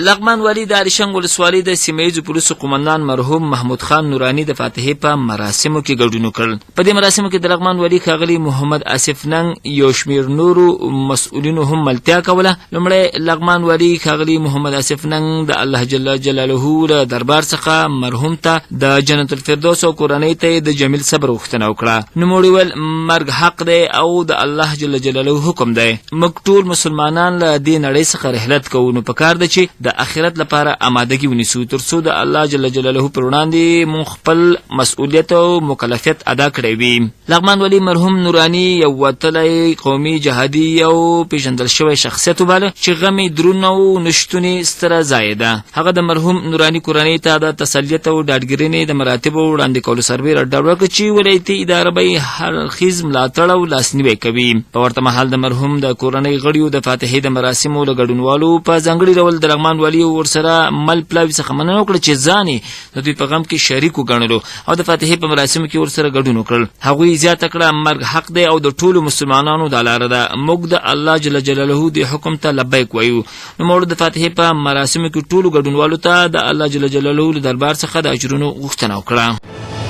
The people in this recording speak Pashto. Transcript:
لغمان والي د الیشنګ ولسوالۍ د سیمه ییزو پولیسو قومندان مرحوم محمود خان نوراني د فاتحې په مراسمو کې ګډون وکړ. په دې مراسمو کې د لغمان والي ښاغلي محمد یو شمېر نورو مسوولینو هم ملتیا کوله. لومړی لغمان والي ښاغلي محمد د الله جل جلاله له دربار څخه مرحوم ته د جنت الفردوس او کورنۍ ته د جمیل صبر غوښتنه وکړه. نوموړي ویل مرګ حق دی او د الله جل جلاله حکم دی. موږ ټول مسلمانان له دې نړۍ څخه رحلت کوو، نو پکار ده چې د آخرت لپاره آمادګي ونیسو ترڅو د الله جل جلاله پر وړاندې مونږ خپل مسؤلیت او مکلفیت ادا کړی وي. لغمان والي مرحوم نوراني یو وتلی قومي جهادي او پیژندل شوی شخصیت وباله چې غم یې دروند او نشتون یې ستره ځای ده. هغه د مرحوم نوراني کورنۍ ته د تسلیت او ډاډګیرنې د مراتبو وړاندې کولو سربیره ډاډ ورکړه چې ولایتي اداره به هر اړخیز ملاتړ او لاسنیوی کوي. په ورته مهال د مرحوم د کورنۍ غړیو د فاتحې د مراسمو له ګډونوالو په ځانګړي ډول د لغمان والي ورسره مل پلاوي څخه مننه وکړه چې ځان یې د دوی په غم کې شریک وګڼلو او د فاتحې په مراسمو کې ورسره ګډون وکړل. هغوی زیاته کړه مرګ حق دی او د ټولو مسلمانانو دا لاره ده. موږ د الله جل جلاله د حکم ته لبیک وایو. نوموړو د فاتحې په مراسمو کې ټولو ګډونوالو ته د الله جل جلاله له دربار څخه د اجرونو غوښتنه وکړه.